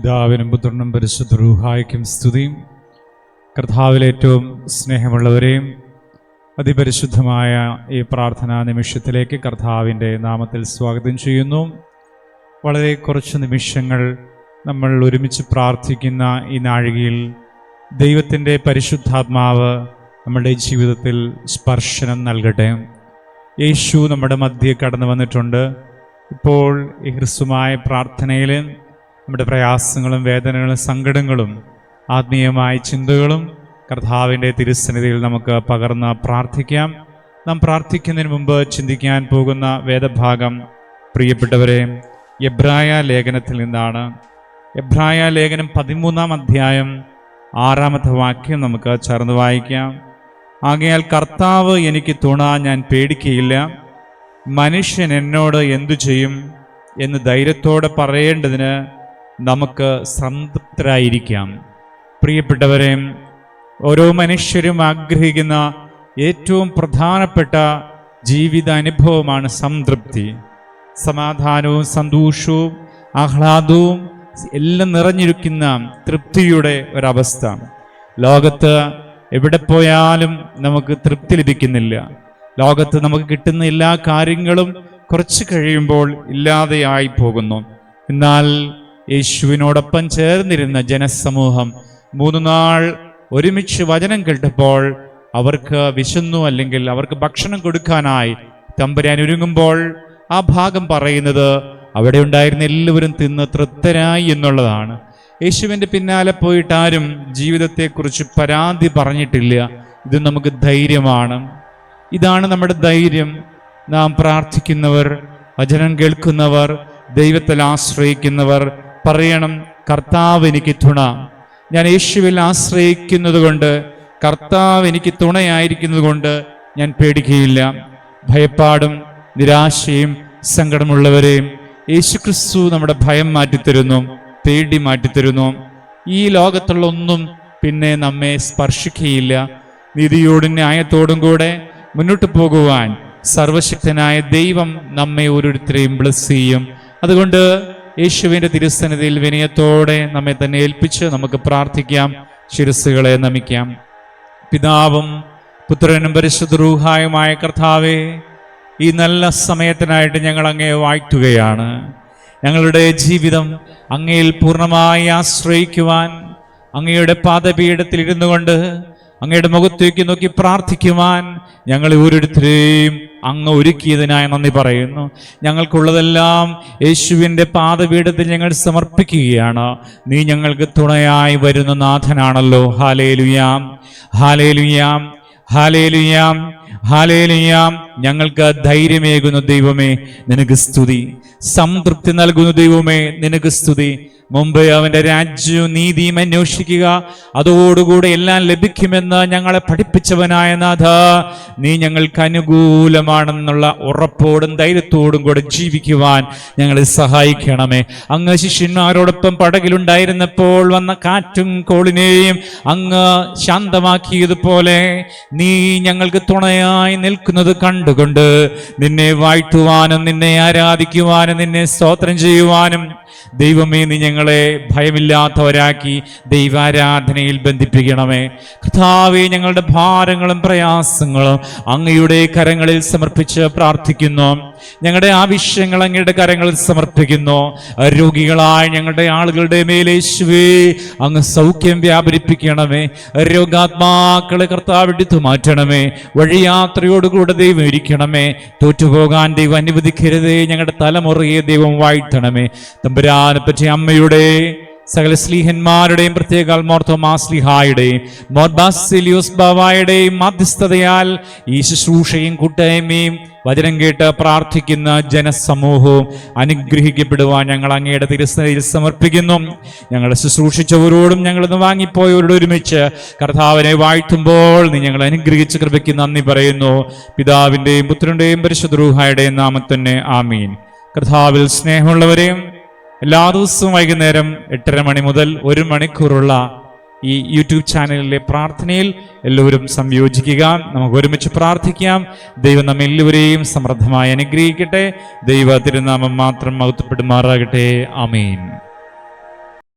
പിതാവിനും പുത്രനും പരിശുദ്ധ റൂഹായ്ക്കും സ്തുതിയും. കർത്താവിൽ ഏറ്റവും സ്നേഹമുള്ളവരെയും അതിപരിശുദ്ധമായ ഈ പ്രാർത്ഥനാ നിമിഷത്തിലേക്ക് കർത്താവിൻ്റെ നാമത്തിൽ സ്വാഗതം ചെയ്യുന്നു. വളരെ കുറച്ച് നിമിഷങ്ങൾ നമ്മൾ ഒരുമിച്ച് പ്രാർത്ഥിക്കുന്ന ഈ നാഴികയിൽ ദൈവത്തിൻ്റെ പരിശുദ്ധാത്മാവ് നമ്മുടെ ജീവിതത്തിൽ സ്പർശനം നൽകട്ടെ. യേശു നമ്മുടെ മധ്യേ കടന്നു വന്നിട്ടുണ്ട്. ഇപ്പോൾ ഈ ഹ്രസ്വമായ പ്രാർത്ഥനയിൽ നമ്മുടെ പ്രയാസങ്ങളും വേദനകളും സങ്കടങ്ങളും ആത്മീയമായ ചിന്തകളും കർത്താവിൻ്റെ തിരുസന്നിധിയിൽ നമുക്ക് പകർന്ന് പ്രാർത്ഥിക്കാം. നാം പ്രാർത്ഥിക്കുന്നതിന് മുമ്പ് ചിന്തിക്കാൻ പോകുന്ന വേദഭാഗം, പ്രിയപ്പെട്ടവരെ, എബ്രായ ലേഖനത്തിൽ നിന്നാണ്. എബ്രായ ലേഖനം 13-ാം അധ്യായം 6-ാമത്തെ വാക്യം നമുക്ക് ചേർന്ന് വായിക്കാം. ആകയാൽ കർത്താവ് എനിക്ക് തുണ, ഞാൻ പേടിക്കയില്ല. മനുഷ്യൻ എന്നോട് എന്തു ചെയ്യും എന്ന് ധൈര്യത്തോടെ പറയേണ്ടതിന് നമുക്ക് സംതൃപ്തരായിരിക്കാം. പ്രിയപ്പെട്ടവരെ, ഓരോ മനുഷ്യരും ആഗ്രഹിക്കുന്ന ഏറ്റവും പ്രധാനപ്പെട്ട ജീവിതാനുഭവമാണ് സംതൃപ്തി. സമാധാനവും സന്തോഷവും ആഹ്ലാദവും എല്ലാം നിറഞ്ഞിരിക്കുന്ന തൃപ്തിയുടെ ഒരവസ്ഥ. ലോകത്ത് എവിടെ പോയാലും നമുക്ക് തൃപ്തി ലഭിക്കുന്നില്ല. ലോകത്ത് നമുക്ക് കിട്ടുന്ന എല്ലാ കാര്യങ്ങളും കുറച്ച് കഴിയുമ്പോൾ ഇല്ലാതെയായി പോകുന്നു. എന്നാൽ യേശുവിനോടൊപ്പം ചേർന്നിരുന്ന ജനസമൂഹം 3 നാൾ ഒരുമിച്ച് വചനം കേട്ടപ്പോൾ അവർക്ക് വിശന്നു, അല്ലെങ്കിൽ അവർക്ക് ഭക്ഷണം കൊടുക്കാനായി തമ്പുരാൻ ഒരുങ്ങുമ്പോൾ ആ ഭാഗം പറയുന്നത് അവിടെ ഉണ്ടായിരുന്ന എല്ലാവരും തിന്ന് തൃപ്തരായി എന്നുള്ളതാണ്. യേശുവിൻ്റെ പിന്നാലെ പോയിട്ട് ആരും ജീവിതത്തെക്കുറിച്ച് പരാതി പറഞ്ഞിട്ടില്ല. ഇത് നമുക്ക് ധൈര്യമാണ്. ഇതാണ് നമ്മുടെ ധൈര്യം. നാം പ്രാർത്ഥിക്കുന്നവർ, വചനം കേൾക്കുന്നവർ, ദൈവത്തിൽ ആശ്രയിക്കുന്നവർ പറയണം, കർത്താവ് എനിക്ക് തുണ. ഞാൻ യേശുവിൽ ആശ്രയിക്കുന്നത് കൊണ്ട്, കർത്താവ് എനിക്ക് തുണയായിരിക്കുന്നത് കൊണ്ട് ഞാൻ പേടിക്കുകയില്ല. ഭയപ്പാടും നിരാശയും സങ്കടമുള്ളവരെയും യേശുക്രിസ്തു നമ്മുടെ ഭയം മാറ്റിത്തരുന്നു, പേടി മാറ്റിത്തരുന്നു. ഈ ലോകത്തുള്ള ഒന്നും പിന്നെ നമ്മെ സ്പർശിക്കുകയില്ല. നീതിയോടും ന്യായത്തോടും കൂടെ മുന്നോട്ട് പോകുവാൻ സർവശക്തനായ ദൈവം നമ്മെ ഓരോരുത്തരെയും ബ്ലസ് ചെയ്യും. അതുകൊണ്ട് യേശുവിൻ്റെ തിരുസന്നിധിയിൽ വിനയത്തോടെ നമ്മെ തന്നെ ഏൽപ്പിച്ച് നമുക്ക് പ്രാർത്ഥിക്കാം. ശിരസ്സുകളെ നമിക്കാം. പിതാവും പുത്രനും പരിശുദ്ധ റൂഹായുമായ കർത്താവേ, ഈ നല്ല സമയത്തിനായിട്ട് ഞങ്ങൾ അങ്ങയെ വാഴ്ത്തുകയാണ്. ഞങ്ങളുടെ ജീവിതം അങ്ങയിൽ പൂർണ്ണമായി ആശ്രയിക്കുവാൻ, അങ്ങയുടെ പാദപീഠത്തിൽ ഇരുന്നു കൊണ്ട് അങ്ങയുടെ മുഖത്തേക്ക് നോക്കി പ്രാർത്ഥിക്കുവാൻ ഞങ്ങളെ ഓരോരുത്തരെയും അങ്ങ് ഒരുക്കിയതിനായി നന്ദി പറയുന്നു. ഞങ്ങൾക്കുള്ളതെല്ലാം യേശുവിൻ്റെ പാദപീഠത്തിൽ ഞങ്ങൾ സമർപ്പിക്കുകയാണ്. നീ ഞങ്ങൾക്ക് തുണയായി വരുന്ന നാഥനാണല്ലോ. ഹാലേലുയാം, ഹാലേലുയാം, ഹാലേലുയാം, ഹാലേലുയാം. ഞങ്ങൾക്ക് ധൈര്യമേകുന്ന ദൈവമേ നിനക്ക് സ്തുതി. സംതൃപ്തി നൽകുന്ന ദൈവമേ നിനക്ക് സ്തുതി. മുമ്പ് അവൻ്റെ രാജ്യവും നീതിയും അന്വേഷിക്കുക, അതോടുകൂടെ എല്ലാം ലഭിക്കുമെന്ന് ഞങ്ങളെ പഠിപ്പിച്ചവനായ നാഥ, നീ ഞങ്ങൾക്ക് അനുകൂലമാണെന്നുള്ള ഉറപ്പോടും ധൈര്യത്തോടും കൂടെ ജീവിക്കുവാൻ ഞങ്ങളെ സഹായിക്കണമേ. അങ്ങ് ശിഷ്യന്മാരോടൊപ്പം പടകിലുണ്ടായിരുന്നപ്പോൾ വന്ന കാറ്റും കോളിനെയും അങ്ങ് ശാന്തമാക്കിയതുപോലെ നീ ഞങ്ങൾക്ക് തുണയായി നിൽക്കുന്നത് കണ്ടുകൊണ്ട് നിന്നെ വാഴ്ത്തുവാനും നിന്നെ ആരാധിക്കുവാനും നിന്നെ സ്തോത്രം ചെയ്യുവാനും ദൈവമേ നീ ഞങ്ങളെ ഭയമില്ലാത്തവരാക്കി ദൈവാരാധനയിൽ ബന്ധിപ്പിക്കണമേ. കർത്താവേ, ഞങ്ങളുടെ ഭാരങ്ങളും പ്രയാസങ്ങളും അങ്ങയുടെ കരങ്ങളിൽ സമർപ്പിച്ച് പ്രാർത്ഥിക്കുന്നു. ഞങ്ങളുടെ ആവശ്യങ്ങൾ അങ്ങയുടെ കരങ്ങളിൽ സമർപ്പിക്കുന്നു. രോഗികളായ ഞങ്ങളുടെ ആളുകളുടെ മേലെ യേശുവേ അങ്ങ് സൗഖ്യം വ്യാപരിപ്പിക്കണമേ. രോഗാത്മാക്കളെ കർത്താവ് എടുത്തു മാറ്റണമേ. വഴിയാത്രയോടുകൂടെ ദൈവം ഇരിക്കണമേ. തോറ്റുപോകാൻ ദൈവം അനുവദിക്കരുതേ. ഞങ്ങളുടെ തലമുറയെ ദൈവം വാഴ്ത്തണമേ. തമ്പുരാനെ പറ്റി അമ്മയുടെ സകല സ്ലീഹന്മാരുടെയും പ്രത്യേക മോർത്തോമാ സ്ലീഹായുടെയും മോർ ബാസിലിയോസ് ബാവായുടെയും മധ്യസ്ഥതയാൽ ഈ ശുശ്രൂഷയും കൂട്ടായ്മയും വചനം കേട്ട് പ്രാർത്ഥിക്കുന്ന ജനസമൂഹവും അനുഗ്രഹിക്കപ്പെടുവാൻ ഞങ്ങൾ അങ്ങയുടെ തിരുസന്നിധിയിൽ സമർപ്പിക്കുന്നു. ഞങ്ങളെ ശുശ്രൂഷിച്ചവരോടും ഞങ്ങളിന്ന് വാങ്ങിപ്പോയവരോട് ഒരുമിച്ച് കർത്താവിനെ വാഴ്ത്തുമ്പോൾ നീ ഞങ്ങളെ അനുഗ്രഹിച്ച് കൃപയ്ക്ക് നന്ദി പറയുന്നു. പിതാവിൻ്റെയും പുത്രൻ്റെയും പരിശുദ്ധ റൂഹായുടെയും നാമത്തിൽ തന്നെ ആമീൻ. കർത്താവിൽ സ്നേഹമുള്ളവരെയും, എല്ലാ ദിവസവും വൈകുന്നേരം 8:30 മണി മുതൽ 1 മണിക്കൂറുള്ള ഈ യൂട്യൂബ് ചാനലിലെ പ്രാർത്ഥനയിൽ എല്ലാവരും സംയോജിക്കുക. നമുക്ക് ഒരുമിച്ച് പ്രാർത്ഥിക്കാം. ദൈവം നമ്മെ എല്ലാവരെയും സമൃദ്ധമായി അനുഗ്രഹിക്കട്ടെ. ദൈവ തിരുനാമം മാത്രം മഹത്വപ്പെടുമാറാകട്ടെ. ആമേൻ.